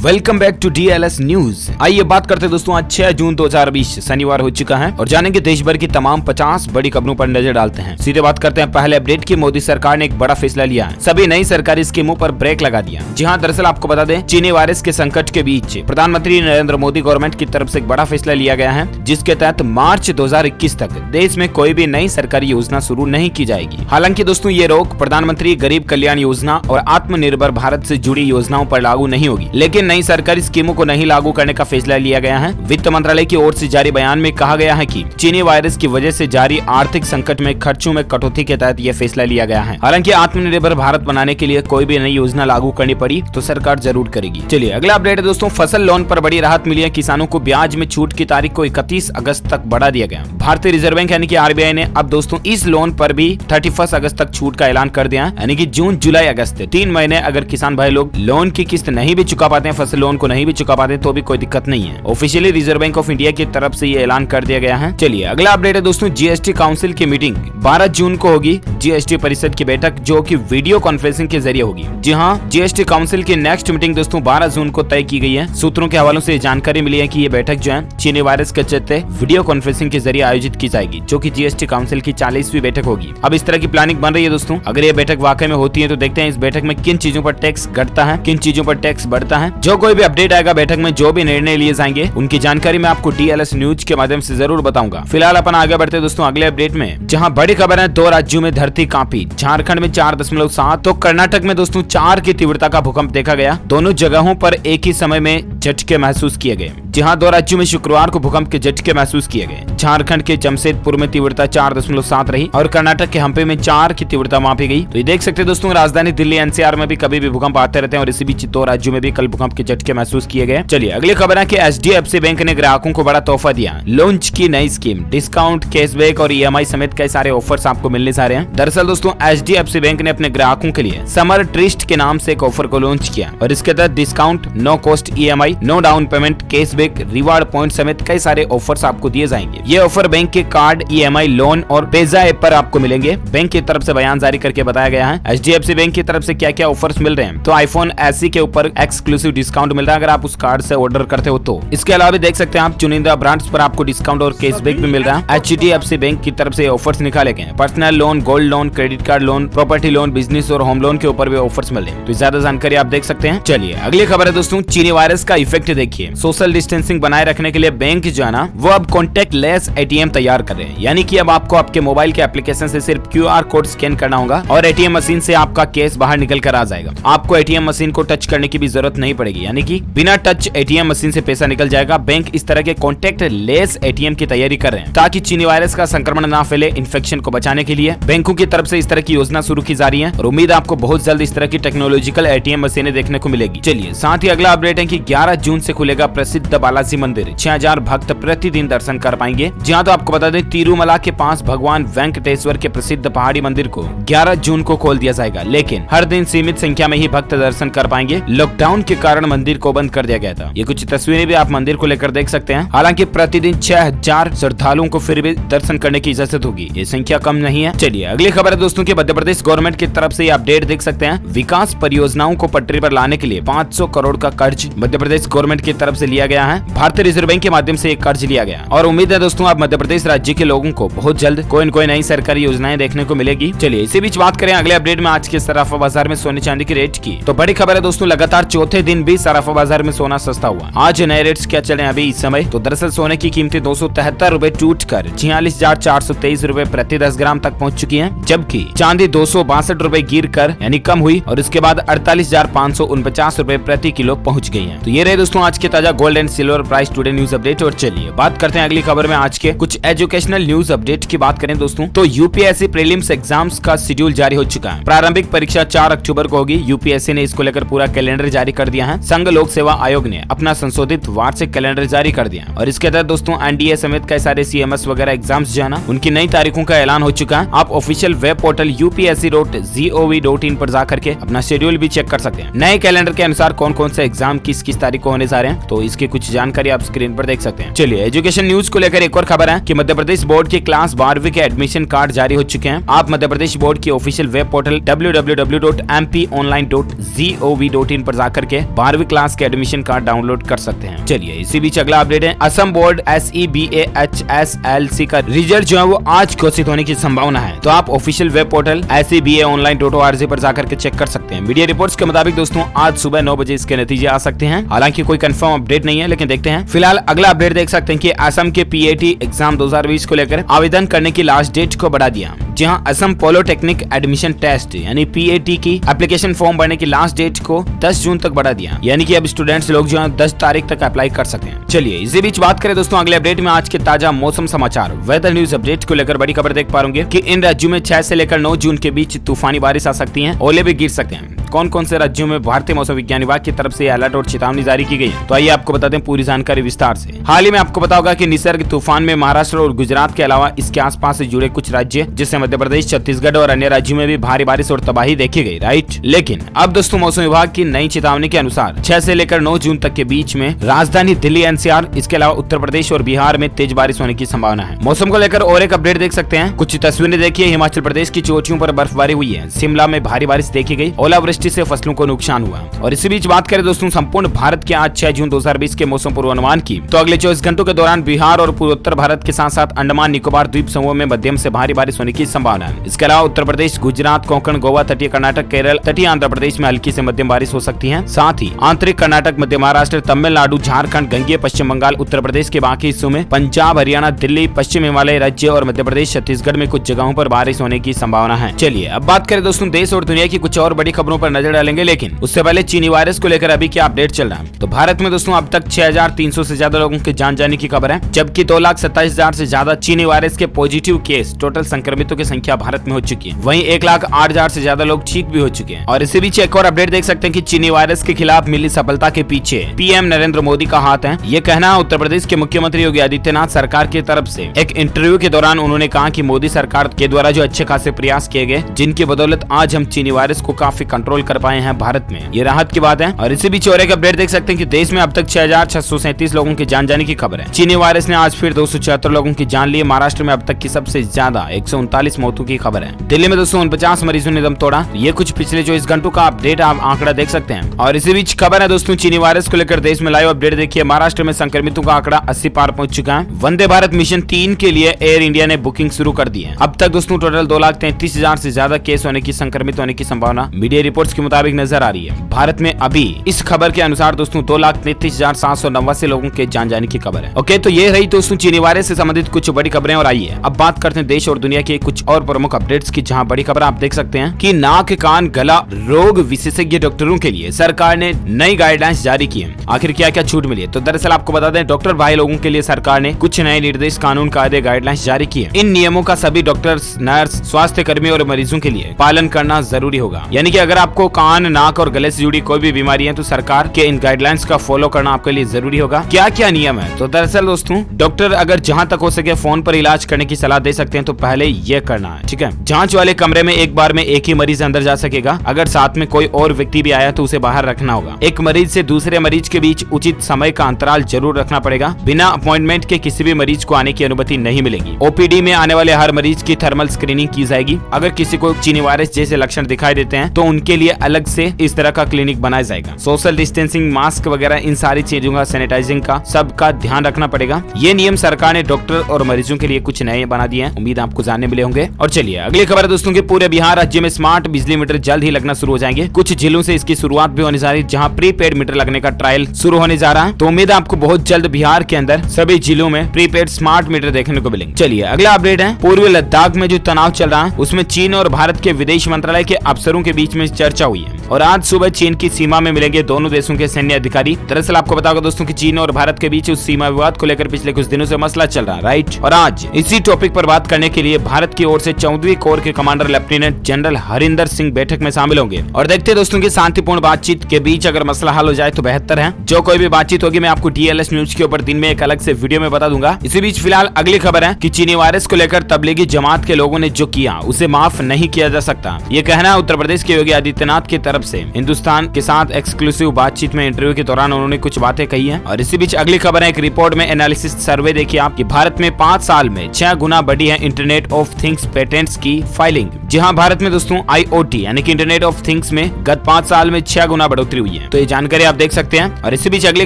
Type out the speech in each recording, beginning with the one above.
Welcome back to DLS news. आइए बात करते हैं दोस्तों, आज 6 जून 2020 शनिवार हो चुका है और जानेंगे देश भर की तमाम 50 बड़ी खबरों पर नजर डालते हैं। सीधे बात करते हैं पहले अपडेट की। मोदी सरकार ने एक बड़ा फैसला लिया है, सभी नई सरकारी स्कीमों पर ब्रेक लगा दिया। जी हां, दरअसल आपको बता दें, चीनी वायरस के संकट के बीच प्रधानमंत्री नरेंद्र मोदी गवर्नमेंट की तरफ से एक बड़ा फैसला लिया गया है, जिसके तहत मार्च 2021 तक देश में कोई भी नई सरकारी योजना शुरू नहीं की जाएगी। हालांकि दोस्तों, ये रोक प्रधानमंत्री गरीब कल्याण योजना और आत्मनिर्भर भारत से जुड़ी योजनाओं पर लागू नहीं होगी, लेकिन नई सरकारी स्कीमों को नहीं लागू करने का फैसला लिया गया है। वित्त मंत्रालय की ओर से जारी बयान में कहा गया है कि चीनी वायरस की वजह से जारी आर्थिक संकट में खर्चों में कटौती के तहत यह फैसला लिया गया है। हालांकि आत्मनिर्भर भारत बनाने के लिए कोई भी नई योजना लागू करनी पड़ी तो सरकार जरूर करेगी। चलिए अगला अपडेट है दोस्तों, फसल लोन पर बड़ी राहत मिली है। किसानों को ब्याज में छूट की तारीख को 31 अगस्त तक बढ़ा दिया गया। भारतीय रिजर्व बैंक यानी कि RBI ने अब दोस्तों इस लोन पर भी 31 अगस्त तक छूट का ऐलान कर दिया है, यानी कि जून जुलाई अगस्त 3 महीने अगर किसान भाई लोग लोन की किस्त नहीं भी चुका पाते हैं, फसल लोन को नहीं भी चुका पाते तो भी कोई दिक्कत नहीं है। Officially reserve bank of India की तरफ से ये ऐलान कर दिया गया है। चलिए अगला अपडेट है दोस्तों, GST काउंसिल की मीटिंग 12 जून को होगी। GST परिषद की बैठक जो कि वीडियो कॉन्फ्रेंसिंग के जरिए होगी। जी हाँ, GST काउंसिल की नेक्स्ट मीटिंग दोस्तों 12 जून को तय की गई है। सूत्रों के हवालों से जानकारी मिली है कि ये बैठक जो है चीनी वायरस के चलते वीडियो कॉन्फ्रेंसिंग के जरिए आयोजित की जाएगी, जो कि GST काउंसिल की 40वीं बैठक होगी। अब इस तरह की प्लानिंग बन रही है दोस्तों। अगर ये बैठक वाकई में होती है तो देखते हैं इस बैठक में किन चीजों पर टैक्स घटता है, किन चीजों पर टैक्स बढ़ता है। जो कोई भी अपडेट आएगा बैठक में, जो भी निर्णय लिए जाएंगे, उनकी जानकारी मैं आपको DLS न्यूज के माध्यम से जरूर बताऊंगा। फिलहाल अपन आगे बढ़ते हैं दोस्तों अगले अपडेट में, जहां बड़ी खबर है 2 राज्यों में धरती कांपी। झारखंड में 4.7 तो कर्नाटक में दोस्तों 4 की तीव्रता का भूकंप देखा गया। दोनों जगहों पर एक ही समय में झटके महसूस किए गए। जहां 2 राज्यों में शुक्रवार को भूकंप के झटके महसूस किए गए। झारखंड के जमशेदपुर में तीव्रता 4.7 रही और कर्नाटक के हम्पी में 4 की तीव्रता मापी गई। तो ये देख सकते हैं दोस्तों, राजधानी दिल्ली NCR में भी कभी भी भूकंप आते रहते हैं और इसी बीच 2 राज्यों में भी कल भूकंप के झटके महसूस किए गए। चलिए अगली खबर है कि HDFC बैंक ने ग्राहकों को बड़ा तोहफा दिया। लॉन्च की नई स्कीम, डिस्काउंट, कैशबैक और EMI समेत कई सारे ऑफर्स आपको मिलने जा रहे हैं। दरअसल दोस्तों, HDFC बैंक ने अपने ग्राहकों के लिए समर ट्रिस्ट के नाम से एक ऑफर को लॉन्च किया और इसके तहत discount, no cost EMI, no down payment, cashback, reward point समेत कई सारे ऑफर्स आपको दिए जाएंगे। ये ऑफर बैंक के कार्ड, EMI, लोन और पेजा ऐप पर आपको मिलेंगे। बैंक की तरफ से बयान जारी करके बताया गया है HDFC बैंक की तरफ से क्या क्या ऑफर्स मिल रहे हैं। तो iPhone SE के ऊपर एक्सक्लूसिव डिस्काउंट मिल रहा है अगर आप उस कार्ड से ऑर्डर करते हो तो। इसके अलावा देख सकते हैं आप चुनिंदा ब्रांड्स पर आपको डिस्काउंट और कैशबैक भी मिल रहा है। HDFC बैंक की तरफ से ऑफर्स निकाले गए हैं। Personal loan, gold loan, credit card loan, property loan, business और होम लोन के ऊपर भी ऑफर्स मिल रहे हैं। तो ज्यादा जानकारी आप देख सकते हैं। चलिए अगली खबर है दोस्तों, चीनी वायरस का इफेक्ट देखिए। सोशल डिस्टेंसिंग बनाए रखने के लिए बैंक जो है ना, वो अब कॉन्टेक्ट लेस ATM तैयार कर रहे हैं, यानी कि अब आपको आपके मोबाइल के एप्लीकेशन से सिर्फ QR कोड स्कैन करना होगा और ATM मशीन से आपका कैश बाहर निकल कर आ जाएगा। आपको ATM मशीन को टच करने की भी जरूरत नहीं पड़ेगी, यानी कि बिना टच ATM मशीन से पैसा निकल जाएगा। बैंक इस तरह के कॉन्टेक्ट लेस ATM की तैयारी कर रहे हैं ताकि चीनी वायरस का संक्रमण ना फैले। इन्फेक्शन को बचाने के लिए बैंकों की तरफ से इस तरह की योजना शुरू की जा रही है और उम्मीद आपको बहुत जल्द इस तरह की टेक्नोलॉजिकल ATM मशीनें देखने को मिलेगी। चलिए साथ ही अगला अपडेट है कि 11 जून से खुलेगा प्रसिद्ध बालाजी मंदिर। 6000 भक्त प्रतिदिन दर्शन कर पाएंगे। जहाँ तो आपको बता दें, तिरुमला के पास भगवान वेंकटेश्वर के प्रसिद्ध पहाड़ी मंदिर को 11 जून को खोल दिया जाएगा, लेकिन हर दिन सीमित संख्या में ही भक्त दर्शन कर पाएंगे। लॉकडाउन के कारण मंदिर को बंद कर दिया गया था। ये कुछ तस्वीरें भी आप मंदिर को लेकर देख सकते हैं। हालांकि प्रतिदिन 6000 श्रद्धालुओं को फिर भी दर्शन करने की इजाजत होगी। ये संख्या कम नहीं है। चलिए अगली खबर है दोस्तों की मध्य प्रदेश गवर्नमेंट की तरफ से अपडेट देख सकते हैं। विकास परियोजनाओं को पटरी पर लाने के लिए 500 करोड़ का कर्ज मध्य प्रदेश गवर्नमेंट की तरफ से लिया गया है। भारतीय रिजर्व बैंक के माध्यम से एक कर्ज लिया गया और उम्मीद है दोस्तों अब मध्य प्रदेश राज्य के लोगों को बहुत जल्द कोई न कोई नई सरकारी योजनाएं देखने को मिलेगी। चलिए इसी बीच बात करें अगले अपडेट में आज के सराफा बाजार में सोने चांदी के रेट की। तो बड़ी खबर है दोस्तों, लगातार चौथे दिन भी सराफा बाजार में सोना सस्ता हुआ। आज नए रेट्स क्या चले अभी इस समय, तो दरअसल सोने की कीमतें 273 रुपए टूट कर 46,423 रुपए प्रति 10 ग्राम तक पहुंच चुकी है, जबकि चांदी 262 रुपए गिर कर यानी कम हुई और इसके बाद 48,549 रुपए प्रति किलो पहुंच गई है। तो ये रहे दोस्तों आज के ताजा gold and silver price today news update. और चलिए बात करते हैं अगली खबर में आज के कुछ एजुकेशनल न्यूज अपडेट की बात करें दोस्तों, तो UPSC प्रीलिम्स एग्जाम्स का शेड्यूल जारी हो चुका है। प्रारंभिक परीक्षा 4 अक्टूबर को होगी। UPSC ने इसको लेकर पूरा कैलेंडर जारी कर दिया है। संघ लोक सेवा आयोग ने अपना संशोधित वार्षिक कैलेंडर जारी कर दिया और इसके तहत दोस्तों NDA समेत कई सारे CMS वगैरह एग्जाम्स जो है ना, उनकी नई तारीखों का ऐलान हो चुका है। आप ऑफिशियल वेब पोर्टल upsc.gov.in पर जाकर के अपना शेड्यूल भी चेक कर सकते हैं। नए कैलेंडर के अनुसार कौन कौन से एग्जाम किस किस तारीख को होने जा रहे हैं, तो इसकी कुछ जानकारी आप स्क्रीन पर देख सकते हैं। चलिए एजुकेशन न्यूज को लेकर एक और खबर है कि मध्य प्रदेश बोर्ड के क्लास 12वीं के एडमिशन कार्ड जारी हो चुके हैं। आप मध्य प्रदेश बोर्ड की ऑफिशियल वेब पोर्टल www.mponline.gov.in पर जाकर के 12वीं क्लास के एडमिशन कार्ड डाउनलोड कर सकते हैं। चलिए इसी बीच अगला अपडेट है, असम बोर्ड SEBAHSLC का रिजल्ट जो है वो आज घोषित होने की संभावना है। तो आप ऑफिशियल वेब पोर्टल sebaonline.org पर जाकर के चेक कर सकते हैं। मीडिया रिपोर्ट्स के मुताबिक दोस्तों आज सुबह 9 बजे इसके नतीजे आ सकते हैं। हालांकि कोई कंफर्म अपडेट नहीं है, लेकिन देखते हैं। फिलहाल अगला अपडेट देख सकते हैं कि असम के PAT एग्जाम 2020 को लेकर आवेदन करने की लास्ट डेट को बढ़ा दिया। जहां असम पॉलिटेक्निक एडमिशन टेस्ट यानी PAT की एप्लीकेशन फॉर्म भरने की लास्ट डेट को 10 जून तक बढ़ा दिया, यानी कि अब स्टूडेंट्स लोग जो है 10 तारीख तक अप्लाई कर सकते हैं। चलिए इसी बीच बात करें दोस्तों अगले अपडेट में आज के ताजा मौसम समाचार वेदर न्यूज अपडेट को लेकर बड़ी खबर देख पा रहे कि इन राज्यों में 6 से लेकर 9 जून के बीच तूफानी बारिश आ सकती है, ओले भी गिर सकते हैं। कौन कौन से राज्यों में भारतीय मौसम विज्ञान विभाग की तरफ से अलर्ट और चेतावनी जारी की गई है, तो आइए आपको बता दें पूरी जानकारी विस्तार से। हाल ही में आपको पता होगा कि निसर्ग तूफान में महाराष्ट्र और गुजरात के अलावा इसके आसपास से जुड़े कुछ राज्य जैसे मध्य प्रदेश, छत्तीसगढ़ और अन्य राज्यों में भी भारी बारिश और तबाही देखी गई, राइट। लेकिन अब दोस्तों मौसम विभाग की नई चेतावनी के अनुसार 6 से लेकर 9 जून तक के बीच में राजधानी दिल्ली, NCR, इसके अलावा उत्तर प्रदेश और बिहार में तेज बारिश होने की संभावना है। मौसम को लेकर और एक अपडेट देख सकते हैं। कुछ तस्वीरें देखिए, हिमाचल प्रदेश की चोटियों पर बर्फबारी हुई है, शिमला में भारी बारिश देखी गई, ओलावृष्टि से फसलों को नुकसान हुआ। और इसी बीच बात करें दोस्तों संपूर्ण भारत के आज 6 जून 2020 के मौसम पूर्वानुमान की, तो अगले 24 घंटों के दौरान बिहार और पूर्वोत्तर भारत के साथ साथ अंडमान निकोबार द्वीप समूह में मध्यम से भारी बारिश होने की संभावना है। इसके अलावा उत्तर प्रदेश, गुजरात, कोंकण, गोवा, तटीय कर्नाटक, केरल, तटीय आंध्र प्रदेश में हल्की से मध्यम बारिश हो सकती है। साथ ही आंतरिक कर्नाटक, मध्य महाराष्ट्र, तमिलनाडु, झारखंड, गंगेय पश्चिम बंगाल, उत्तर प्रदेश के बाकी हिस्सों में, पंजाब, हरियाणा, दिल्ली, पश्चिम हिमालय राज्य और मध्य प्रदेश, छत्तीसगढ़ में कुछ जगहों पर बारिश होने की संभावना है। चलिए अब बात करें दोस्तों देश और दुनिया की कुछ और बड़ी खबरों पर नजर डालेंगे, लेकिन उससे पहले चीनी वायरस को लेकर अभी क्या अपडेट चल रहा है। तो भारत में दोस्तों अब तक 6300 से ज्यादा लोगों की जान जाने की खबर है, जबकि 2,27,000 से ज्यादा चीनी वायरस के पॉजिटिव केस, टोटल संक्रमितों की संख्या भारत में हो चुकी है। वहीं 1,08,000 से ज्यादा लोग ठीक भी हो चुके हैं। और इसी बीच एक और अपडेट देख सकते हैं कि चीनी वायरस के खिलाफ मिली सफलता के पीछे PM नरेंद्र मोदी का हाथ है। ये कहना उत्तर प्रदेश के मुख्यमंत्री योगी आदित्यनाथ सरकार की तरफ से एक इंटरव्यू के दौरान उन्होंने कहा कि मोदी सरकार के द्वारा जो अच्छे खासे प्रयास किए गए, जिनकी बदौलत आज हम चीनी वायरस को काफी कंट्रोल कर पाए हैं भारत में, ये राहत की बात है। और इसी बीच और एक अपडेट देख सकते हैं कि देश में अब तक 6,637 लोगों की जान जाने की खबर है। चीनी वायरस ने आज फिर 274 लोगों की जान ली। महाराष्ट्र में अब तक की सबसे ज्यादा 139 मौतों की खबर है। दिल्ली में 249 मरीजों ने दम तोड़ा। ये कुछ पिछले 24 घंटों का अपडेट आप आंकड़ा देख सकते हैं। और इसी बीच खबर है दोस्तों चीनी वायरस को लेकर देश में लाइव अपडेट देखिए। महाराष्ट्र में संक्रमितों का आंकड़ा 80 पार पहुंच चुका है। वंदे भारत मिशन 3 के लिए एयर इंडिया ने बुकिंग शुरू कर दी है। अब तक दोस्तों टोटल 2,33,000 से ज्यादा केस होने की, संक्रमित होने की संभावना मीडिया रिपोर्ट्स के मुताबिक नजर आ रही है। भारत में अभी इस खबर के अनुसार दोस्तों 2,33,789 लोगों के जान जाने की खबर है। ओके, तो ये रही दोस्तों चीनी वायरस से संबंधित कुछ बड़ी खबरें। और आइए अब बात करते हैं देश और दुनिया के कुछ और प्रमुख अपडेट्स की, जहां बड़ी खबर आप देख सकते हैं कि नाक, कान, गला रोग विशेषज्ञ डॉक्टरों के लिए सरकार ने नई गाइडलाइंस जारी की है। आखिर क्या क्या छूट मिली है, तो दरअसल आपको बता दें डॉक्टर भाई लोगों के लिए सरकार ने कुछ नए निर्देश, कानून, कायदे, गाइडलाइंस जारी की है। इन नियमों का सभी डॉक्टर्स, नर्स, स्वास्थ्य कर्मी और मरीजों के लिए पालन करना जरूरी होगा। यानी कि अगर आपको कान, नाक और गले से जुड़ी कोई भी बीमारी है तो सरकार के इन गाइडलाइंस का फॉलो करना आपके लिए जरूरी होगा। क्या क्या नियम है, तो दरअसल दोस्तों डॉक्टर अगर जहां तक हो सके फोन पर इलाज करने की सलाह दे सकते हैं, तो पहले ये करना है, ठीक है। जांच वाले कमरे में एक बार में एक ही मरीज अंदर जा सकेगा। अगर साथ में कोई और व्यक्ति भी आया तो उसे बाहर रखना होगा। एक मरीज से दूसरे मरीज के बीच उचित समय का अंतराल जरूर रखना पड़ेगा। बिना अपॉइंटमेंट के किसी भी मरीज को आने की अनुमति नहीं मिलेगी। OPD में आने वाले हर मरीज की थर्मल स्क्रीनिंग की जाएगी। अगर किसी को चीनी वायरस जैसे लक्षण दिखाई देते हैं तो उनके लिए अलग से इस तरह का क्लिनिक बनाया जाएगा। सोशल डिस्टेंसिंग, मास्क वगैरह इन सारी चीजों का, सैनिटाइजिंग का सबका ध्यान रखना पड़ेगा। ये नियम सरकार ने डॉक्टर और मरीजों के लिए कुछ नए बना दिए हैं। उम्मीद आपको जानने मिले होंगे। और चलिए अगली खबर है दोस्तों की पूरे बिहार राज्य में स्मार्ट बिजली मीटर जल्द ही लगना शुरू हो जाएंगे। कुछ जिलों से इसकी शुरुआत भी होने जा रही है, जहां प्रीपेड मीटर लगने का ट्रायल शुरू होने जा रहा है। तो उम्मीद है आपको बहुत जल्द बिहार के अंदर सभी जिलों में प्रीपेड स्मार्ट मीटर देखने को मिलेंगे। चलिए अगला अपडेट है, पूर्वी लद्दाख में जो तनाव चल रहा है उसमें चीन और भारत के विदेश मंत्रालय के अफसरों के बीच में चर्चा हुई है। और आज सुबह चीन की सीमा में मिलेंगे दोनों देशों के सैन्य अधिकारी। दरअसल आपको बता होगा दोस्तों कि चीन और भारत के बीच उस सीमा विवाद को लेकर पिछले कुछ दिनों से मसला चल रहा है, राइट। और आज इसी टॉपिक पर बात करने के लिए भारत की ओर से 14वीं कोर के commander lieutenant general Harinder Singh बैठक में शामिल होंगे। और देखते दोस्तों की शांतिपूर्ण बातचीत के बीच अगर मसला हल हो जाए तो बेहतर है। जो कोई भी बातचीत होगी मैं आपको DLS न्यूज के ऊपर दिन में एक अलग से वीडियो में बता दूंगा। इसी बीच फिलहाल अगली खबर है कि चीनी वायरस को लेकर तबलीगी जमात के लोगों ने जो किया उसे माफ नहीं किया जा सकता। ये कहना उत्तर प्रदेश के योगी आदित्यनाथ की तरफ से हिंदुस्तान के साथ एक्सक्लूसिव बातचीत में इंटरव्यू इंटरव्यू के दौरान उन्होंने कुछ बातें कही है। और इसी बीच अगली खबर है, एक रिपोर्ट में एनालिसिस सर्वे देखिए आप कि भारत में 5 साल में 6 गुना बढ़ी है इंटरनेट ऑफ थिंग्स पेटेंट्स की फाइलिंग। जी हाँ, भारत में दोस्तों IoT यानी कि इंटरनेट ऑफ थिंग्स में गत 5 साल में 6 गुना बढ़ोतरी हुई है। तो ये जानकारी आप देख सकते हैं। और इसी बीच अगली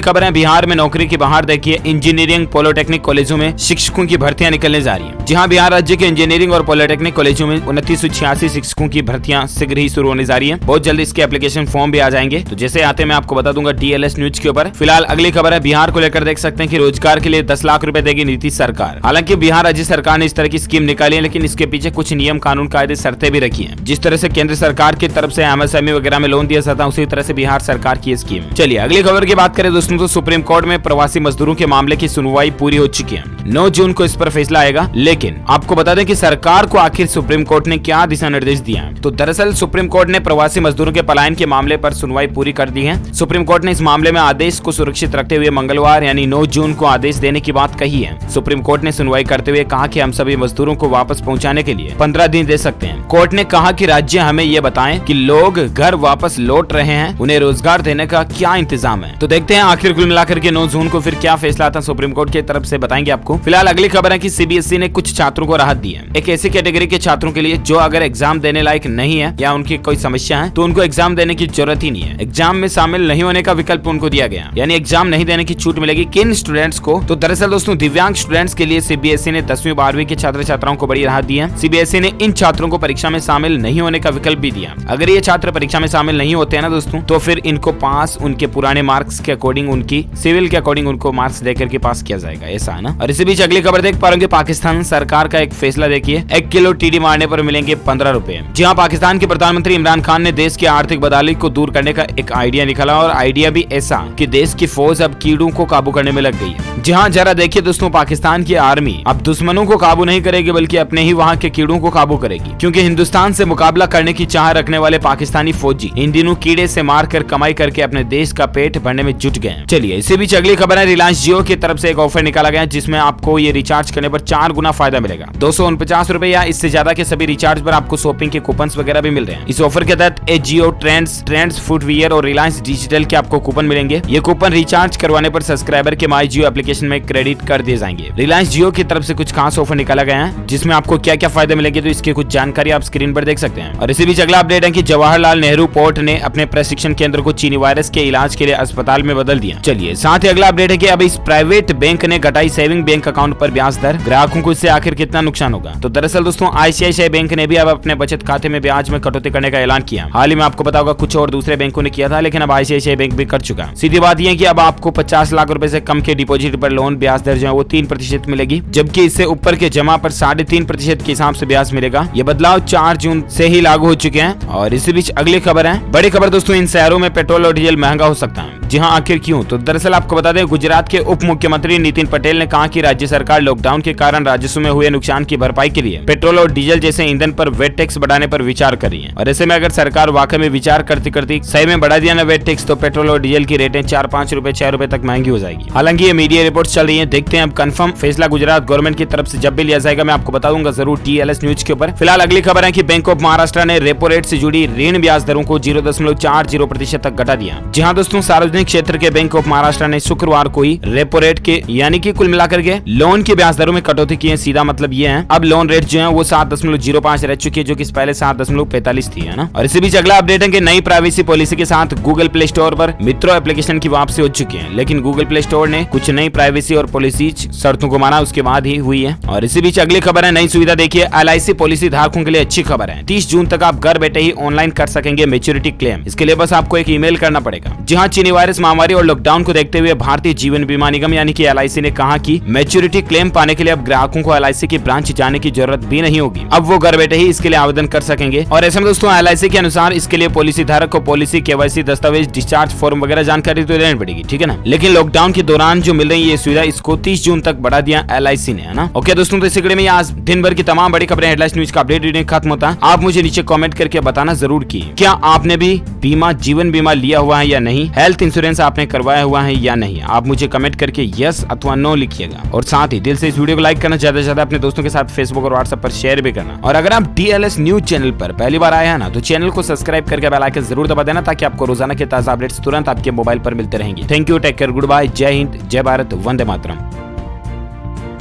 खबर है, बिहार में नौकरी की बहार देखिए, इंजीनियरिंग पॉलिटेक्निक कॉलेजों में शिक्षकों की भर्तियां निकलने जा रही है। जी हाँ, बिहार राज्य के इंजीनियरिंग और पॉलिटेक्निक कॉलेजों में 2986 शिक्षकों की भर्तियां शीघ्र ही शुरू होने जा रही है। बहुत जल्द इसके एप्लीकेशन फॉर्म भी आ जाएंगे। तो जैसे आते मैं आपको बता दूंगा DLS न्यूज के ऊपर। फिलहाल अगली खबर है, बिहार को लेकर देख सकते हैं कि रोजगार के लिए 10 लाख रुपए देगी नीतीश सरकार। हालांकि बिहार राज्य सरकार ने इस तरह की स्कीम निकाली है, लेकिन इसके पीछे कुछ नियम कानून कायदे शर्तें भी रखी है। जिस तरह से केंद्र सरकार की तरफ से MSME वगैरह में लोन दिया जाता है, उसी तरह से बिहार सरकार की स्कीम। चलिए अगली खबर की बात करें दोस्तों, तो सुप्रीम कोर्ट में प्रवासी मजदूरों के मामले की सुनवाई पूरी हो चुकी है। 9 जून को इस पर फैसला आएगा। लेकिन आपको बता दें कि सरकार को आखिर सुप्रीम कोर्ट ने क्या दिशा निर्देश दिया है। तो दरअसल सुप्रीम कोर्ट ने प्रवासी मजदूरों के पलायन के मामले पर सुनवाई पूरी कर दी है। सुप्रीम कोर्ट ने इस मामले में आदेश को सुरक्षित रखते हुए मंगलवार यानी 9 जून को आदेश देने की बात कही है। सुप्रीम कोर्ट ने सुनवाई करते हुए कहा कि हम सभी मजदूरों को वापस पहुंचाने के लिए 15 दिन दे सकते हैं। कोर्ट ने कहा कि राज्य हमें ये बताएं कि लोग घर वापस लौट रहे हैं, उन्हें रोजगार देने का क्या इंतजाम है। तो देखते हैं आखिर कुल मिलाकर के 9 जून को फिर क्या फैसला आता है सुप्रीम कोर्ट की तरफ से, बताएंगे आपको। फिलहाल अगली खबर है कि CBSE ने कुछ छात्रों को राहत दी है। एक ऐसी कैटेगरी के छात्रों के लिए जो अगर एग्जाम देने लायक नहीं है या उनकी कोई समस्या है, तो उनको एग्जाम देने की जरूरत ही नहीं है। एग्जाम में शामिल नहीं होने का विकल्प उनको दिया गया, यानी एग्जाम नहीं देने की छूट मिलेगी। किन स्टूडेंट्स को? तो दरअसल दोस्तों दिव्यांग स्टूडेंट्स के लिए CBSE ने 10वीं 12वीं के छात्र छात्राओं को बड़ी राहत दी है। CBSE ने इन छात्रों को परीक्षा में शामिल नहीं होने का विकल्प भी दिया। अगर ये छात्र परीक्षा में शामिल नहीं होते हैं ना दोस्तों, तो फिर इनको पास उनके पुराने मार्क्स के अकॉर्डिंग, उनकी सिविल के अकॉर्डिंग उनको मार्क्स देकर के पास किया जाएगा, ऐसा है ना। और इसी बीच अगली खबर देख पा रहे पाकिस्तान सरकार का एक फैसला देखिए, 1 किलो TD मारने पर मिलेंगे 15 रुपए। जी हाँ, पाकिस्तान के प्रधानमंत्री इमरान खान ने देश की आर्थिक बदहाली को दूर करने का एक आइडिया निकाला, और आइडिया भी ऐसा कि देश की फौज अब कीड़ों को काबू करने में लग गई है। जी हाँ, जरा देखिए दोस्तों, पाकिस्तान की आर्मी अब दुश्मनों को काबू नहीं करेगी बल्कि अपने ही वहाँ के कीड़ों को काबू करेगी, क्योंकि हिंदुस्तान से मुकाबला करने की चाह रखने वाले पाकिस्तानी फौजी इन दिनों कीड़े से मारकर कमाई करके अपने देश का पेट भरने में जुट गए। चलिए इसी बीच अगली खबर है, रिलायंस जियो की तरफ से एक ऑफर निकाला गया जिसमें आपको ये रिचार्ज करने पर 4 गुना फायदा मिलेगा। 249 रुपए या इससे ज्यादा के सभी रिचार्ज पर आपको शॉपिंग के कूपन वगैरह भी मिल रहे हैं। इस ऑफर के तहत जियो ट्रेंड्स फुटवियर और रिलायंस डिजिटल के आपको कूपन मिलेंगे। ये कूपन रिचार्ज करवाने पर सब्सक्राइबर के माई जियो एप्लीकेशन में क्रेडिट कर दिए जाएंगे। रिलायंस जियो की तरफ से कुछ खास ऑफर निकाला गया है जिसमें आपको क्या क्या फायदे मिलेंगे, तो इसकी कुछ जानकारी आप स्क्रीन पर देख सकते हैं। और इसी बीच अगला अपडेट है कि जवाहरलाल नेहरू पोर्ट ने अपने प्रशिक्षण केंद्र को चीनी वायरस के इलाज के लिए अस्पताल में बदल दिया। चलिए साथ ही अगला अपडेट है कि अब इस प्राइवेट बैंक ने घटाई सेविंग बैंक अकाउंट पर ब्याज दर, ग्राहकों को इससे आखिर कितना नुकसान होगा। तो दरअसल दोस्तों ICICI बैंक ने भी अब अपने बचत खाते में ब्याज में कटौती करने का ऐलान किया। हाल ही में आपको पता होगा कुछ और दूसरे बैंकों ने किया था, लेकिन अब ICICI बैंक भी कर चुका। सीधी बात यह है कि अब आपको 50 लाख रुपए से कम के डिपॉजिट पर लोन ब्याज दर जो है वो 3% मिलेगी, जबकि इससे ऊपर के जमा पर 3.5% के हिसाब से ब्याज मिलेगा। ये बदलाव 4 जून से ही लागू हो चुके हैं। और इसी बीच अगली खबर है, बड़ी खबर दोस्तों, इन शहरों में पेट्रोल और डीजल महंगा हो सकता है। जी हाँ, आखिर क्यों? तो दरअसल आपको बता दें, गुजरात के उप मुख्यमंत्री नितिन पटेल ने कहा कि राज्य सरकार लॉकडाउन के कारण राजस्व में हुए नुकसान की भरपाई के लिए पेट्रोल और डीजल जैसे ईंधन पर वेट टैक्स बढ़ाने पर विचार कर रही है। और ऐसे में अगर सरकार वाकई में विचार करती करती सही में बढ़ा दिया ना वेट टैक्स, तो पेट्रोल और डीजल की रेटें 4-5 रुपए 6 रुपए तक महंगी हो जाएगी। हालांकि ये मीडिया रिपोर्ट चल रही है, देखते हैं अब कंफर्म फैसला गुजरात गवर्नमेंट की तरफ से जब भी लिया जाएगा मैं आपको बता दूंगा जरूर TLS न्यूज के ऊपर। फिलहाल अगली खबर है कि बैंक ऑफ महाराष्ट्र ने रेपो रेट से जुड़ी ऋण ब्याज दरों को 0.40% तक घटा दिया। जी हाँ दोस्तों, सार्वजनिक क्षेत्र के बैंक ऑफ महाराष्ट्र ने शुक्रवार को ही रेपो रेट के यानी कि कुल मिलाकर के लोन की ब्याज दरों में कटौती की है। सीधा मतलब ये है, अब लोन रेट जो है वो 7.05 रह चुकी है, जो कि पहले 7.45 थी, है ना। और इसी बीच अगला अपडेट है कि नई प्राइवेसी पॉलिसी के साथ गूगल प्ले स्टोर पर मित्रों एप्लीकेशन की वापसी हो चुकी है, लेकिन गूगल प्ले स्टोर ने कुछ नई प्राइवेसी और पॉलिसी शर्तों को माना, उसके बाद ही हुई है। और इसी बीच अगली खबर है, नई सुविधा देखिए, LIC पॉलिसी धारकों के लिए अच्छी खबर है। 30 जून तक आप घर बैठे ही ऑनलाइन कर सकेंगे मैच्योरिटी क्लेम। इसके लिए बस आपको एक ईमेल करना पड़ेगा। जी हाँ, चीनी वायरस महामारी और लॉकडाउन को देखते हुए भारतीय जीवन बीमा निगम यानी कि LIC ने कहा कि मैच्योरिटी क्लेम पाने के लिए अब ग्राहकों को LIC की ब्रांच जाने की जरूरत भी नहीं होगी। अब वो घर बैठे ही इसके लिए आवेदन कर सकेंगे। और ऐसे में दोस्तों LIC के अनुसार इसके लिए पॉलिसी धारक को पॉलिसी KYC दस्तावेज डिस्चार्ज फॉर्म वगैरह जानकारी तो देनी पड़ेगी, ठीक है ना। लेकिन लॉकडाउन के दौरान जो मिल रही है ये सुविधा, इसको 30 जून तक बढ़ा दिया LIC ने, है ना। ओके दोस्तों, तो इसी कड़ी में आज दिन भर की तमाम बड़ी खबरें हेडलाइंस न्यूज का अपडेट खत्म होता है, आप मुझे नीचे कमेंट करके बताना जरूर की क्या आपने भी बीमा, जीवन बीमा लिया हुआ है या नहीं, हेल्थ इंश्योरेंस आपने करवाया हुआ है या नहीं। आप मुझे कमेंट करके यस अथवा नो लिखिएगा और साथ ही दिल से इस वीडियो को लाइक करना, ज्यादा से ज्यादा अपने दोस्तों के साथ फेसबुक और व्हाट्सएप पर शेयर भी करना। और अगर आप DLS न्यूज चैनल पर पहली बार आए हैं ना, तो चैनल को सब्सक्राइब करके बेल आइकन जरूर दबा देना, ताकि आपको रोजाना के ताजा अपडेट्स तुरंत आपके मोबाइल पर मिलते रहेंगे। Thank you, take care, goodbye, जय हिंद, जय भारत, वंदे मातरम।